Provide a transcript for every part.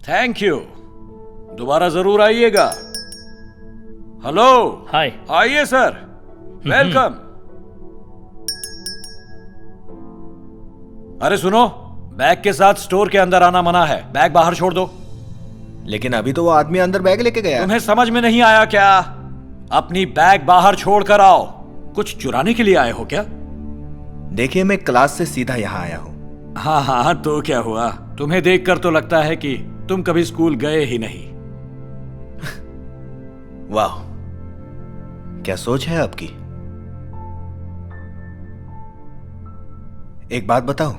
Thank you. दोबारा जरूर आइएगा। हेलो। हाय। आइए सर, वेलकम। अरे सुनो, बैग के साथ स्टोर के अंदर आना मना है। बैग बाहर छोड़ दो। लेकिन अभी तो वो आदमी अंदर बैग लेके गया। तुम्हें समझ में नहीं आया क्या? अपनी बैग बाहर छोड़ कर आओ। कुछ चुराने के लिए आए हो क्या? देखिए, मैं क्लास से सीधा यहाँ आया हूँ। हाँ हाँ, तो क्या हुआ? तुम्हें देखकर तो लगता है कि तुम कभी स्कूल गए ही नहीं। वाह, क्या सोच है आपकी। एक बात बताओ,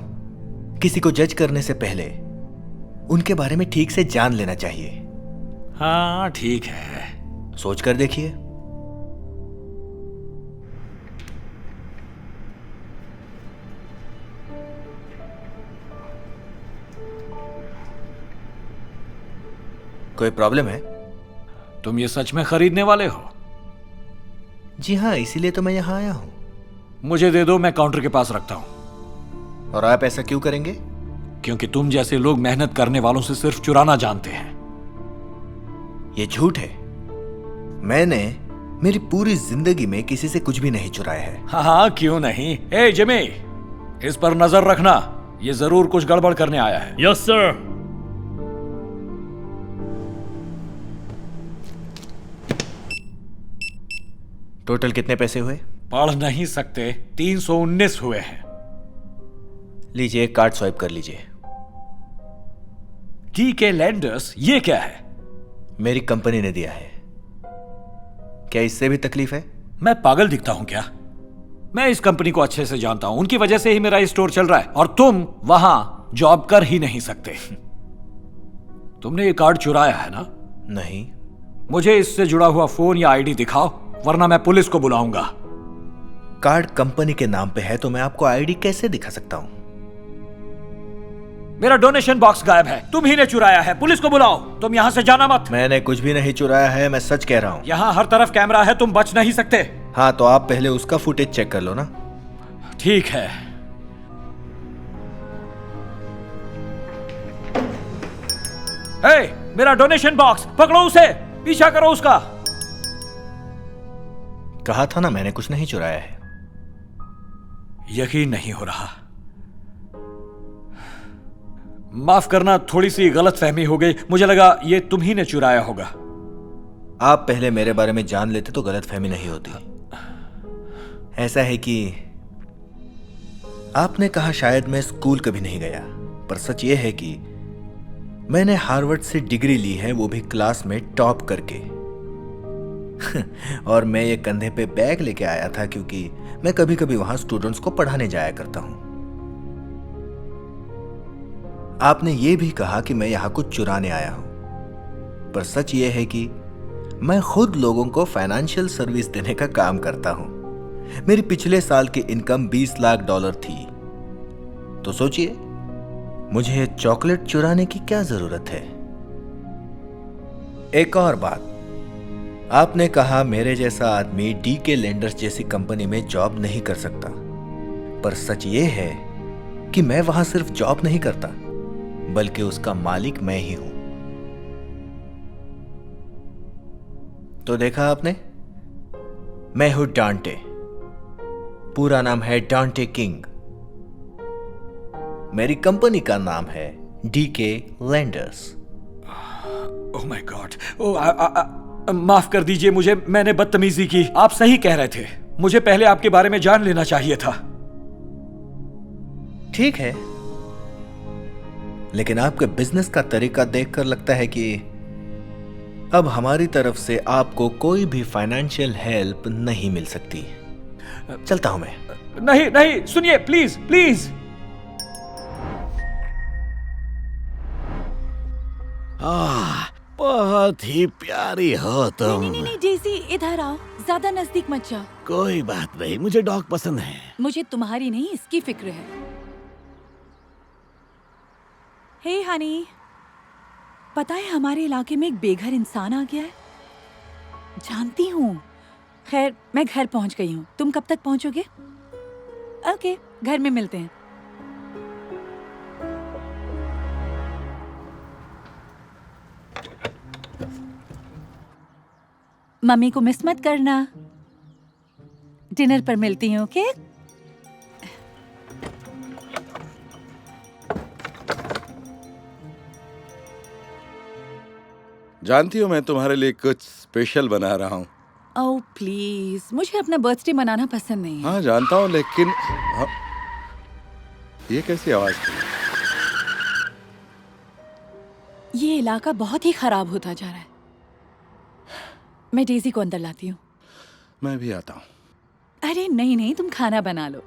किसी को जज करने से पहले उनके बारे में ठीक से जान लेना चाहिए। हाँ ठीक है। सोच कर देखिए। कोई प्रॉब्लम है? तुम ये सच में खरीदने वाले हो? जी हाँ, इसीलिए तो मैं यहाँ आया हूँ। मुझे दे दो, मैं काउंटर के पास रखता हूं। और आप ऐसा क्यों करेंगे? क्योंकि तुम जैसे लोग मेहनत करने वालों से सिर्फ चुराना जानते हैं। ये झूठ है। मैंने मेरी पूरी जिंदगी में किसी से कुछ भी नहीं चुराया है। हाँ क्यों नहीं। ए जिमी, इस पर नजर रखना। ये जरूर कुछ गड़बड़ करने आया है। Yes sir. टोटल कितने पैसे हुए? पढ़ नहीं सकते, 319 हुए हैं। लीजिए, कार्ड स्वाइप कर लीजिए। DK लेंडर्स, ये क्या है? मेरी कंपनी ने दिया है। क्या इससे भी तकलीफ है? मैं पागल दिखता हूं क्या? मैं इस कंपनी को अच्छे से जानता हूं। उनकी वजह से ही मेरा स्टोर चल रहा है और तुम वहां जॉब कर ही नहीं सकते। तुमने ये कार्ड चुराया है ना? नहीं। मुझे इससे जुड़ा हुआ फोन या आईडी दिखाओ, वरना मैं पुलिस को बुलाऊंगा। कार्ड कंपनी के नाम पे है तो मैं आपको आईडी कैसे दिखा सकता हूं? मेरा डोनेशन बॉक्स गायब है। तुम ही ने चुराया है। पुलिस को बुलाओ। तुम यहां से जाना मत। मैंने कुछ भी नहीं चुराया है, मैं सच कह रहा हूं। यहां हर तरफ कैमरा है, तुम बच नहीं सकते। हाँ, तो आप पहले उसका फुटेज चेक कर लो ना। ठीक है। ए, मेरा डोनेशन बॉक्स पकड़ो, उसे पीछा करो उसका। कहा था ना, मैंने कुछ नहीं चुराया है। यकीन नहीं हो रहा। माफ करना, थोड़ी सी गलतफहमी हो गई। मुझे लगा ये तुम ही ने चुराया होगा। आप पहले मेरे बारे में जान लेते तो गलतफहमी नहीं होती। ऐसा है कि आपने कहा शायद मैं स्कूल कभी नहीं गया, पर सच ये है कि मैंने हार्वर्ड से डिग्री ली है, वो भी क्लास में टॉप करके। और मैं ये कंधे पे बैग लेके आया था क्योंकि मैं कभी कभी वहां स्टूडेंट्स को पढ़ाने जाया करता हूं। आपने ये भी कहा कि मैं यहां कुछ चुराने आया हूं, पर सच ये है कि मैं खुद लोगों को फाइनेंशियल सर्विस देने का काम करता हूं। मेरी पिछले साल की इनकम $20 लाख थी। तो सोचिए, मुझे ये चॉकलेट चुराने की क्या जरूरत है? एक और बात, आपने कहा मेरे जैसा आदमी DK लेंडर्स जैसी कंपनी में जॉब नहीं कर सकता, पर सच ये है कि मैं वहां सिर्फ जॉब नहीं करता, बल्कि उसका मालिक मैं ही हूं। तो देखा आपने, मैं हूं डांटे। पूरा नाम है डांटे किंग। मेरी कंपनी का नाम है DK lenders. Oh my God. माफ कर दीजिए मुझे, मैंने बदतमीजी की। आप सही कह रहे थे। मुझे पहले आपके बारे में जान लेना चाहिए था। ठीक है, लेकिन आपके बिजनेस का तरीका देखकर लगता है कि अब हमारी तरफ से आपको कोई भी फाइनेंशियल हेल्प नहीं मिल सकती। चलता हूं मैं। नहीं नहीं, सुनिए प्लीज प्लीज। बहुत ही प्यारी हो तुम। नहीं नहीं नहीं डेज़ी, इधर आओ, ज्यादा नजदीक मत जाओ। कोई बात नहीं, मुझे डॉग पसंद है। मुझे तुम्हारी नहीं, इसकी फिक्र है। हे हनी, पता है हमारे इलाके में एक बेघर इंसान आ गया है। जानती हूँ। खैर, मैं घर पहुँच गई हूँ। तुम कब तक पहुँचोगे? ओके, घर में मिलते हैं। मम्मी को मिस मत करना। डिनर पर मिलती हूँ, ओके? जानती हो मैं तुम्हारे लिए कुछ स्पेशल बना रहा हूँ। ओह प्लीज, मुझे अपना बर्थडे मनाना पसंद नहीं है। हाँ जानता हूँ, लेकिन हाँ, ये कैसी आवाज थी? ये इलाका बहुत ही खराब होता जा रहा है। मैं डेजी को अंदर लाती हूँ। मैं भी आता हूँ। अरे नहीं नहीं, तुम खाना बना लो।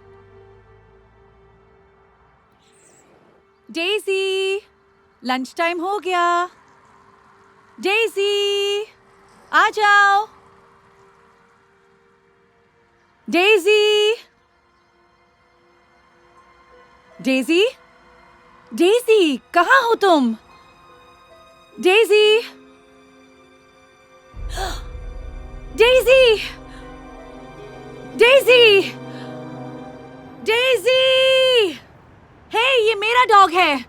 डेजी, लंच टाइम हो गया। डेजी, आ जाओ। डेजी, डेजी, डेजी, कहाँ हो तुम? डेजी, डेजी, डेजी, डेजी, हे, ये मेरा डॉग है।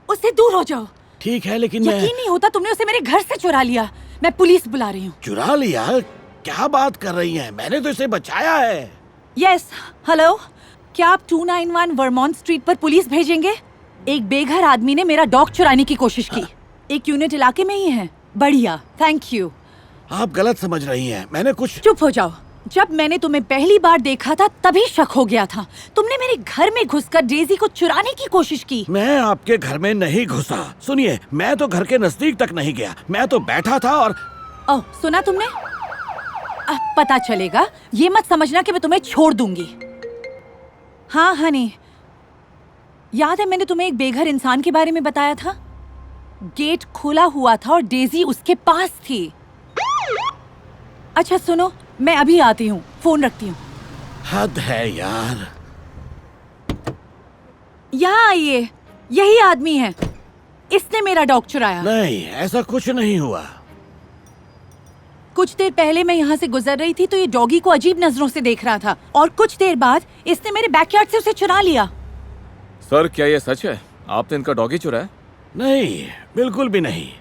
उससे दूर हो जाओ। ठीक है, लेकिन मैं यकीन नहीं होता, तुमने उसे मेरे घर से चुरा लिया। मैं पुलिस बुला रही हूँ। चुरा लिया? क्या बात कर रही हैं? मैंने तो इसे बचाया है। यस, हेलो, क्या आप 291 वर्मोंट स्ट्रीट पर पुलिस भेजेंगे? एक बेघर आदमी ने मेरा डॉग चुराने की कोशिश की। एक यूनिट इलाके में ही है। बढ़िया, थैंक यू। आप गलत समझ रही हैं। मैंने कुछ चुप हो जाओ। जब मैंने तुम्हें पहली बार देखा था तभी शक हो गया था। तुमने मेरे घर में घुसकर डेजी को चुराने की कोशिश की। मैं आपके घर में नहीं घुसा। सुनिए, मैं तो घर के नजदीक तक नहीं गया। मैं तो बैठा था और ओह, सुना तुमने? अब पता चलेगा। ये मत समझना कि मैं तुम्हें छोड़ दूंगी। हाँ हनी, याद है मैंने तुम्हें एक बेघर इंसान के बारे में बताया था? गेट खुला हुआ था और डेजी उसके पास थी। अच्छा सुनो, मैं अभी आती हूँ, फोन रखती हूँ। हद है यार। यहाँ आइए, यही आदमी है। इसने मेरा डॉग चुराया। नहीं, ऐसा कुछ नहीं हुआ। कुछ देर पहले मैं यहाँ से गुजर रही थी तो ये डॉगी को अजीब नजरों से देख रहा था और कुछ देर बाद इसने मेरे बैकयार्ड से उसे चुरा लिया। सर, क्या ये सच है? आपने इनका डॉगी चुराया? नहीं, बिल्कुल भी नहीं।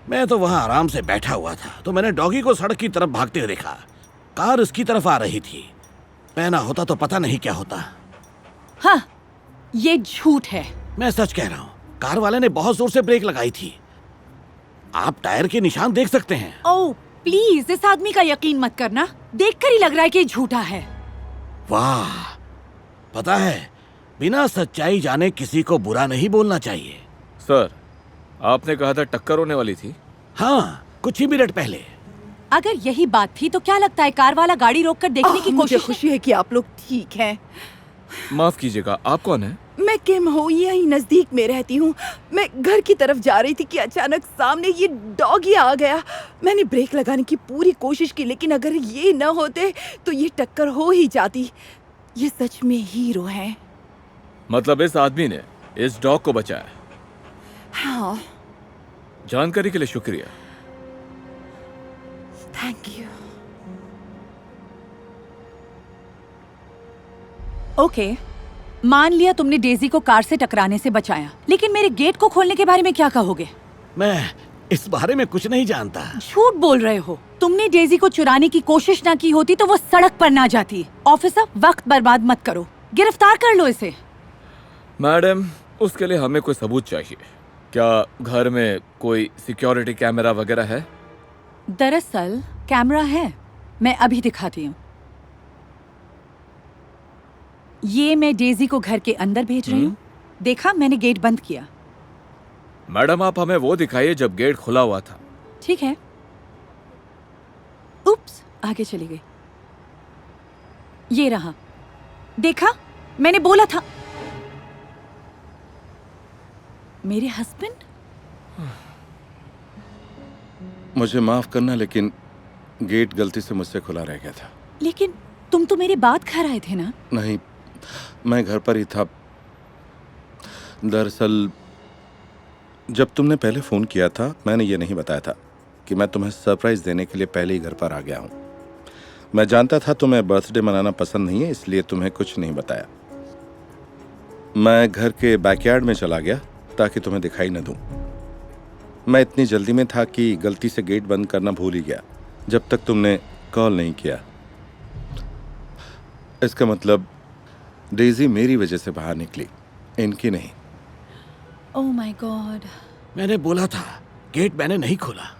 मैं तो वहाँ आराम से बैठा हुआ था तो मैंने डॉगी को सड़क की तरफ भागते हुए देखा। कार उसकी तरफ आ रही थी। मैं ना होता तो पता नहीं क्या होता। हाँ, ये झूठ है। मैं सच कह रहा हूँ। कार वाले ने बहुत जोर से ब्रेक लगाई थी। आप टायर के निशान देख सकते हैं। ओह प्लीज, इस आदमी का यकीन मत करना। देखकर ही लग रहा है कि ये झूठा है। वाह, पता है, बिना सच्चाई जाने किसी को बुरा नहीं बोलना चाहिए। सर, आपने कहा था टक्कर होने वाली थी। हाँ, कुछ ही मिनट पहले। अगर यही बात थी तो क्या लगता है कार वाला गाड़ी रोककर देखने की मुझे कोशिश। खुशी है कि आप लोग ठीक हैं। माफ कीजिएगा, आप कौन है? मैं किम हूँ, यहीं नजदीक में रहती हूँ। मैं घर की तरफ जा रही थी कि अचानक सामने ये डॉगी आ गया। मैंने ब्रेक लगाने की पूरी कोशिश की, लेकिन अगर ये न होते तो ये टक्कर हो ही जाती। ये सच में हीरो है। मतलब इस आदमी ने इस डॉग को बचाया। हाँ, जानकारी के लिए शुक्रिया। Thank you. ओके, मान लिया तुमने डेजी को कार से टकराने से बचाया, लेकिन मेरे गेट को खोलने के बारे में क्या कहोगे? मैं इस बारे में कुछ नहीं जानता। झूठ बोल रहे हो। तुमने डेजी को चुराने की कोशिश ना की होती तो वो सड़क पर ना जाती। ऑफिसर, वक्त बर्बाद मत करो, गिरफ्तार कर लो इसे। मैडम, उसके लिए हमें कोई सबूत चाहिए। क्या घर में कोई सिक्योरिटी कैमरा वगैरह है? दरअसल कैमरा है, मैं अभी दिखाती हूँ। ये मैं डेजी को घर के अंदर भेज रही हूँ। देखा, मैंने गेट बंद किया। मैडम, आप हमें वो दिखाइए जब गेट खुला हुआ था। ठीक है। उप्स, आगे चली गई। ये रहा, देखा, मैंने बोला था। मेरे हस्बैंड। मुझे माफ करना, लेकिन गेट गलती से मुझसे खुला रह गया था। लेकिन तुम तो मेरी बात खा रहे थे ना? नहीं, मैं घर पर ही था। दरअसल जब तुमने पहले फ़ोन किया था, मैंने ये नहीं बताया था कि मैं तुम्हें सरप्राइज़ देने के लिए पहले ही घर पर आ गया हूँ। मैं जानता था तुम्हें बर्थडे मनाना पसंद नहीं है, इसलिए तुम्हें कुछ नहीं बताया। मैं घर के बैकयार्ड में चला गया ताकि तुम्हें दिखाई न दूँ। मैं इतनी जल्दी में था कि गलती से गेट बंद करना भूल ही गया। जब तक तुमने कॉल नहीं किया। इसका मतलब डेजी मेरी वजह से बाहर निकली, इनकी नहीं। Oh my God. मैंने बोला था, गेट मैंने नहीं खोला।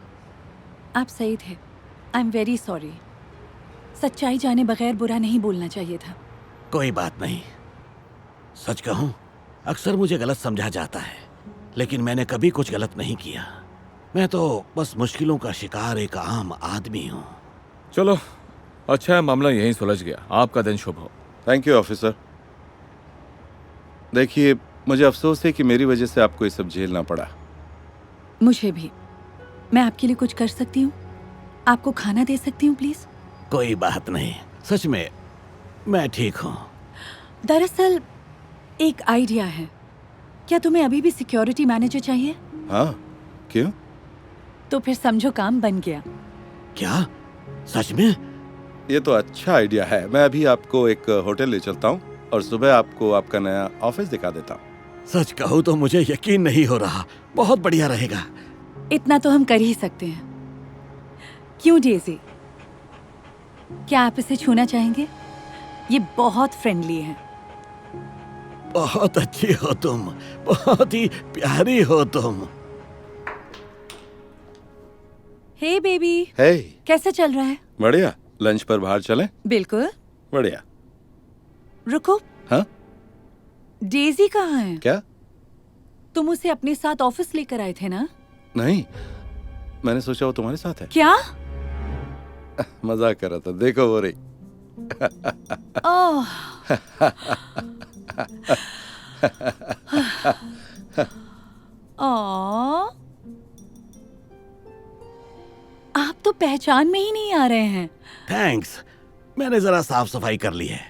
आप सही थे। I am very sorry. सच्चाई जाने बगैर बुरा नहीं बोलना चाहिए था। कोई बात नहीं। सच कहूं, अक्सर मुझे गलत समझा जाता है, लेकिन मैंने कभी कुछ गलत नहीं किया। मैं तो बस मुश्किलों का शिकार एक आम आदमी हूँ। चलो अच्छा है, मामला यहीं सुलझ गया। आपका दिन शुभ हो। Thank you officer. देखिए, मुझे अफसोस है कि मेरी वजह से आपको ये सब झेलना पड़ा। मुझे भी। मैं आपके लिए कुछ कर सकती हूँ? आपको खाना दे सकती हूँ प्लीज? कोई बात नहीं, सच में मैं ठीक हूँ। दरअसल एक आइडिया है। क्या तुम्हें अभी भी सिक्योरिटी मैनेजर चाहिए? हाँ, क्यों? तो फिर समझो काम बन गया। क्या? सच में? ये तो अच्छा आइडिया है। मैं अभी आपको एक होटल ले चलता हूँ और सुबह आपको आपका नया ऑफिस दिखा देता हूँ। सच कहूँ तो मुझे यकीन नहीं हो रहा। बहुत बढ़िया रहेगा। इतना तो हम कर ही सकते हैं। क्यों डेजी, क्या आप इसे छूना चाहेंगे? ये बहुत फ्रेंडली है। बहुत अच्छी हो तुम, बहुत ही प्यारी हो तुम। हे बेबी, हे, कैसा चल रहा है? बढ़िया। लंच पर बाहर चलें? बिल्कुल। बढ़िया। रुको, हाँ, डेजी कहाँ है? क्या? तुम उसे अपने साथ ऑफिस लेकर आए थे ना? नहीं, मैंने सोचा वो तुम्हारे साथ है। क्या? मजाक कर रहा था। देखो वो रही। ओह, ओह, आप तो पहचान में ही नहीं आ रहे हैं। थैंक्स, मैंने जरा साफ सफाई कर ली है।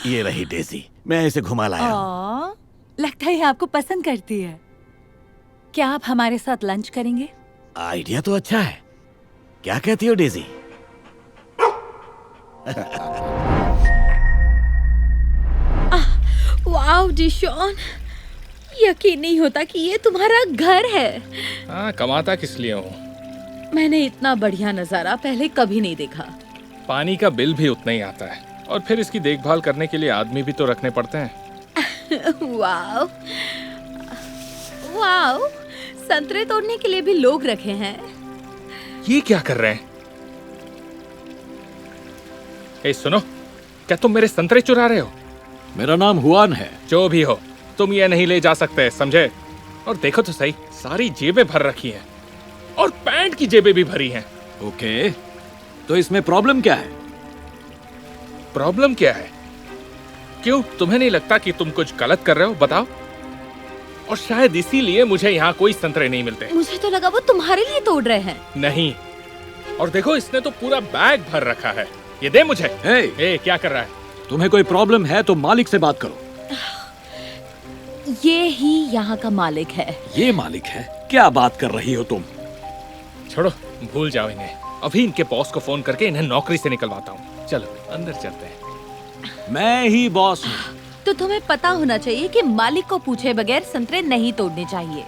ये रही डेजी, मैं इसे घुमा लाया हूँ। ओह, लगता है ये आपको पसंद करती है। क्या आप हमारे साथ लंच करेंगे? आइडिया तो अच्छा है। क्या कहती हो डेजी? वाओ डिशॉन, यकीन नहीं होता कि ये तुम्हारा घर है। हाँ, कमाता किस लिए हूँ? मैंने इतना बढ़िया नजारा पहले कभी नहीं देखा। पानी का बिल भी उतना ही आता है, और फिर इसकी देखभाल करने के लिए आदमी भी तो रखने पड़ते हैं। वाओ वाओ, संतरे तोड़ने के लिए भी लोग रखे हैं। ये क्या कर रहे हैं? ए, सुनो, क्या तुम मेरे संतरे चुरा रहे हो? मेरा नाम हुआन है। जो भी हो, तुम ये नहीं ले जा सकते, समझे? और देखो तो सही, सारी जेबें भर रखी हैं, और पैंट की जेबें भी भरी हैं। ओके, तो इसमें प्रॉब्लम क्या है? प्रॉब्लम क्या है? क्यों, तुम्हें नहीं लगता कि तुम कुछ गलत कर रहे हो? बताओ। और शायद इसीलिए मुझे यहाँ कोई संतरे नहीं मिलते। मुझे तो लगा वो तुम्हारे लिए तोड़ रहे हैं। नहीं, और देखो, इसने तो पूरा बैग भर रखा है। ये दे मुझे। हे, क्या कर रहा है? तुम्हें कोई प्रॉब्लम है तो मालिक से बात करो। ये ही यहाँ का मालिक है। ये मालिक है? क्या बात कर रही हो तुम? छोड़ो, भूल जाओ इन्हें। अभी इनके बॉस को फोन करके इन्हें नौकरी से निकलवाता हूँ। चलो अंदर चलते हैं। मैं ही बॉस हूँ। तो तुम्हें पता होना चाहिए कि मालिक को पूछे बगैर संतरे नहीं तोड़ने चाहिए।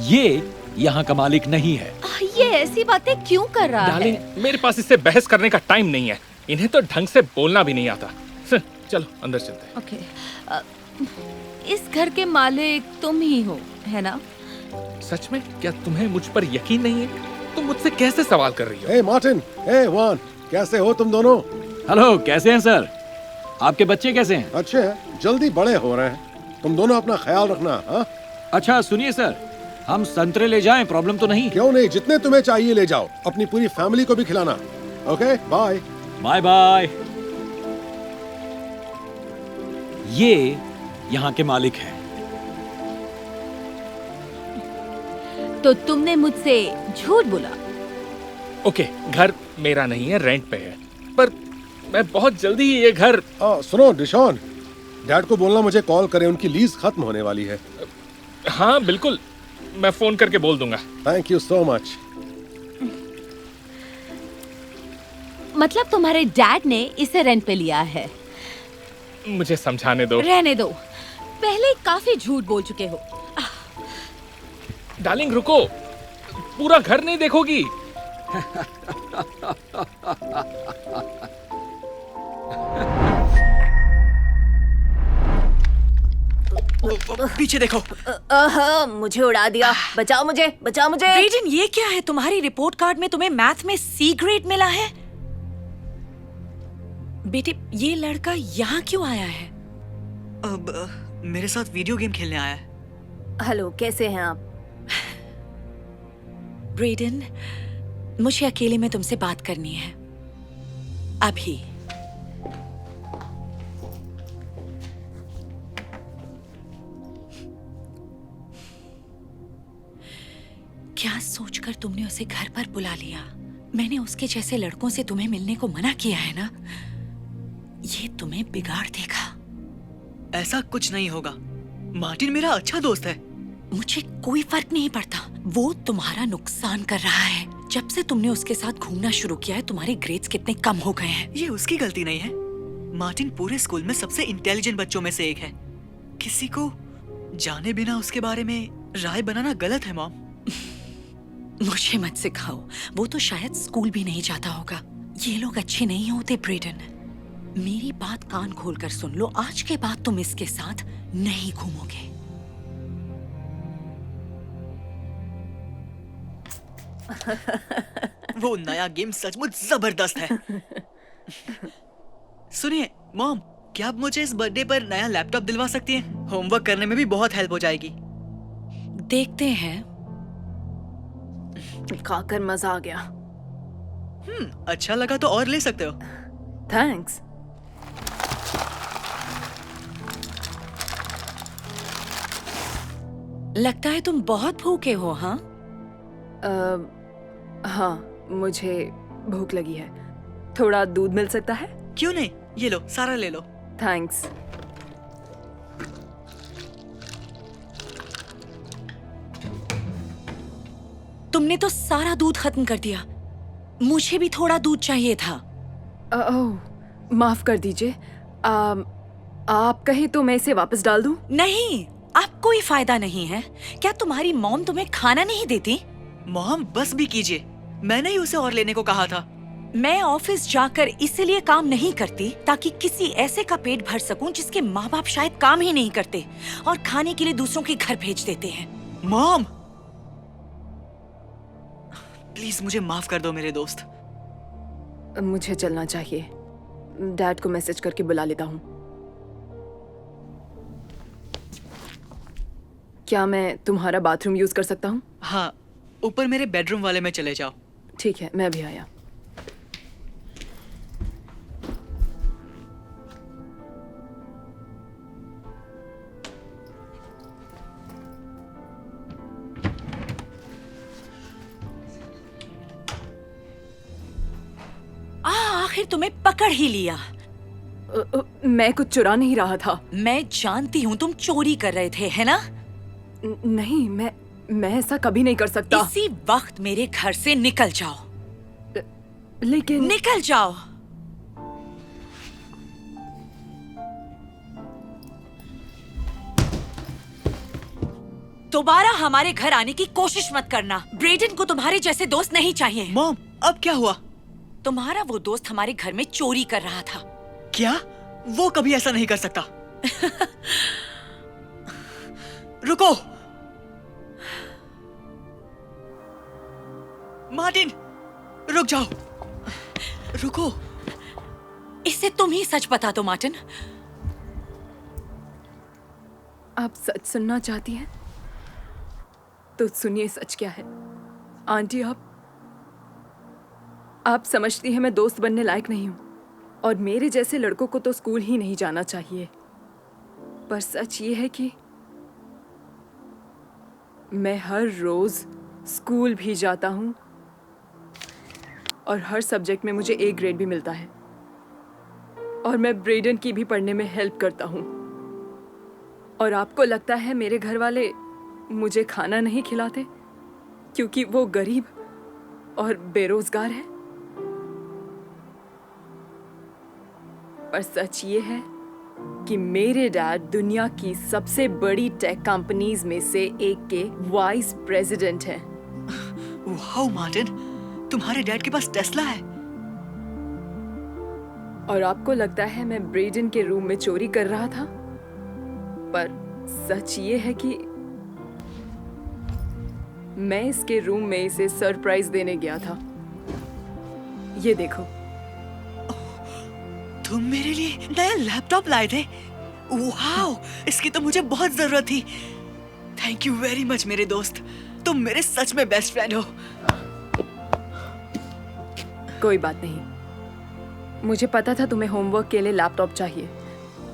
ये यहाँ का मालिक नहीं है। ये ऐसी बातें क्यों कर रहा डार्लिंग, है? मेरे पास इससे बहस करने का टाइम नहीं है। इन्हें तो ढंग से बोलना भी नहीं आता। चलो अंदर चलते हैं। ओके, इस घर के मालिक तुम ही हो, है ना? सच में? क्या तुम्हें मुझ पर यकीन नहीं है? तुम मुझसे कैसे सवाल कर रही हो? हे मार्टिन, हे वान, कैसे हो तुम दोनों? हेलो, कैसे हैं सर? आपके बच्चे कैसे हैं? अच्छे हैं, जल्दी बड़े हो रहे हैं। तुम दोनों अपना ख्याल रखना। हाँ, अच्छा सुनिए सर, हम संतरे ले जाएं, प्रॉब्लम तो नहीं? क्यों नहीं, जितने तुम्हें चाहिए ले जाओ। अपनी पूरी फैमिली को भी खिलाना। Okay, bye. Bye bye. ये यहाँ के मालिक हैं। तो तुमने मुझसे झूठ बोला। ओके, घर मेरा नहीं है, रेंट पे है, पर मैं बहुत जल्दी ही ये घर। सुनो डिशॉन, डैड को बोलना मुझे कॉल करें, उनकी लीज खत्म होने वाली है। हाँ बिल्कुल, मैं फोन करके बोल दूंगा। Thank you so much. मतलब तुम्हारे डैड ने इसे रेंट पे लिया है? मुझे समझाने दो। रहने दो, पहले काफी झूठ बोल चुके हो। डार्लिंग रुको, पूरा घर नहीं देखोगी? पीछे देखो। मुझे उड़ा दिया। बचाओ मुझे, बचाओ मुझे। ब्रेडन, ये क्या है? तुम्हारी रिपोर्ट कार्ड में तुम्हें मैथ में C ग्रेड मिला है। बेटे, ये लड़का यहाँ क्यों आया है? अब मेरे साथ वीडियो गेम खेलने आया है। हेलो, कैसे हैं आप? ब्रेडन, मुझे अकेले में तुमसे बात करनी है अभी। क्या सोचकर तुमने उसे घर पर बुला लिया? मैंने उसके जैसे लड़कों से तुम्हें मिलने को मना किया है ना? ये तुम्हें बिगाड़ देगा। ऐसा कुछ नहीं होगा। मार्टिन मेरा अच्छा दोस्त है। मुझे कोई फर्क नहीं पड़ता। वो तुम्हारा नुकसान कर रहा है। जब से तुमने उसके साथ घूमना शुरू किया है, तुम्हारे ग्रेड्स कितने कम हो गए हैं। ये उसकी गलती नहीं है। मार्टिन पूरे स्कूल में सबसे इंटेलिजेंट बच्चों में से एक है। किसी को जाने बिना उसके बारे में राय बनाना गलत है मॉम। मुझे मत सिखाओ। वो तो शायद स्कूल भी नहीं जाता होगा। ये लोग अच्छे नहीं होते ब्रेडन। मेरी बात कान खोलकर सुन लो। आज के बाद तुम इसके साथ नहीं घूमोगे। वो नया गेम सचमुच जबरदस्त है। सुनिए मॉम, क्या आप मुझे इस बर्थडे पर नया लैपटॉप दिलवा सकती हैं? होमवर्क करने में भी बहुत हेल्प हो जाएगी। देखते हैं। खाकर मजा आ गया। अच्छा लगा तो और ले सकते हो। थैंक्स। लगता है तुम बहुत भूखे हो। हाँ, हाँ, मुझे भूख लगी है। थोड़ा दूध मिल सकता है? क्यों नहीं, ये लो, सारा ले लो। थैंक्स। तुमने तो सारा दूध खत्म कर दिया। मुझे भी थोड़ा दूध चाहिए था। ओह, माफ कर दीजिए। आप कहें तो मैं इसे वापस डाल दूं? नहीं, अब कोई फायदा नहीं है। क्या तुम्हारी मॉम तुम्हें खाना नहीं देती? मॉम बस भी कीजिए, मैंने ही उसे और लेने को कहा था। मैं ऑफिस जाकर इसलिए काम नहीं करती ताकि किसी ऐसे का पेट भर सकूं जिसके माँ बाप शायद काम ही नहीं करते और खाने के लिए दूसरों के घर भेज देते हैं। मॉम प्लीज मुझे माफ कर दो मेरे दोस्त। मुझे चलना चाहिए। डैड को मैसेज करके बुला लेता हूँ। क्या मैं तुम्हारा बाथरूम यूज कर सकता हूँ? हाँ, ऊपर मेरे बेडरूम वाले में चले जाओ। ठीक है, मैं भी आया। आखिर तुम्हें पकड़ ही लिया। मैं कुछ चुरा नहीं रहा था। मैं जानती हूँ तुम चोरी कर रहे थे, है ना? नहीं, मैं ऐसा कभी नहीं कर सकता। इसी वक्त मेरे घर से निकल जाओ। लेकिन निकल जाओ। दोबारा हमारे घर आने की कोशिश मत करना। ब्रेडन को तुम्हारे जैसे दोस्त नहीं चाहिए। मॉम, अब क्या हुआ? तुम्हारा वो दोस्त हमारे घर में चोरी कर रहा था। क्या? वो कभी ऐसा नहीं कर सकता। रुको मार्टिन, रुक जाओ। रुको। इसे तुम ही सच बता दो मार्टिन। आप सच सुनना चाहती हैं? तो सुनिए सच क्या है। आंटी, आप समझती हैं मैं दोस्त बनने लायक नहीं हूं और मेरे जैसे लड़कों को तो स्कूल ही नहीं जाना चाहिए। पर सच ये है कि मैं हर रोज स्कूल भी जाता हूं और हर सब्जेक्ट में मुझे A ग्रेड भी मिलता है और मैं ब्रेडन की भी पढ़ने में हेल्प करता हूं। और आपको लगता है मेरे घर वाले मुझे खाना नहीं खिलाते क्योंकि वो गरीब और बेरोजगार है? पर सच ये है कि मेरे डैड दुनिया की सबसे बड़ी टेक कंपनीज में से एक के वाइस प्रेसिडेंट हैं। वाओ मार्टिन, तुम्हारे डैड के पास टेस्ला है। और आपको लगता है मैं ब्रेडन के रूम में चोरी कर रहा था? पर सच ये है कि मैं इसके रूम में इसे सरप्राइज देने गया था। ये देखो। तुम मेरे लिए नया लैपटॉप लाए थे? वाओ, इसकी तो मुझे बहुत जरूरत थी। थैंक यू वेरी मच मेरे दोस्त, तुम मेरे सच में बेस्ट फ्रेंड हो। कोई बात नहीं, मुझे पता था तुम्हें होमवर्क के लिए लैपटॉप चाहिए,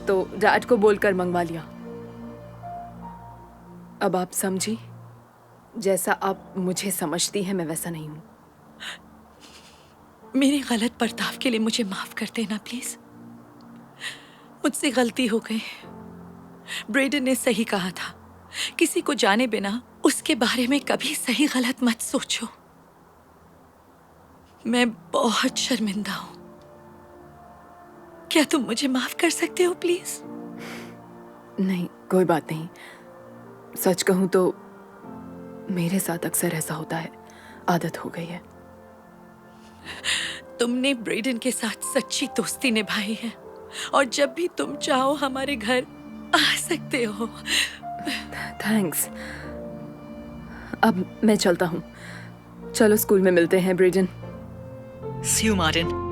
तो डैड को बोलकर मंगवा लिया। अब आप समझी? जैसा आप मुझे समझती हैं मैं वैसा नहीं हूं। मेरे गलत बर्ताव के लिए मुझे माफ कर देना प्लीज। मुझसे गलती हो गई। ब्रेडन ने सही कहा था, किसी को जाने बिना उसके बारे में कभी सही गलत मत सोचो। मैं बहुत शर्मिंदा हूं। क्या तुम मुझे माफ कर सकते हो प्लीज? नहीं, कोई बात नहीं। सच कहूं तो मेरे साथ अक्सर ऐसा होता है, आदत हो गई है। तुमने ब्रेडन के साथ सच्ची दोस्ती निभाई है और जब भी तुम चाहो हमारे घर आ सकते हो। थैंक्स। अब मैं चलता हूँ। चलो स्कूल में मिलते हैं ब्रेडन। See you, Martin.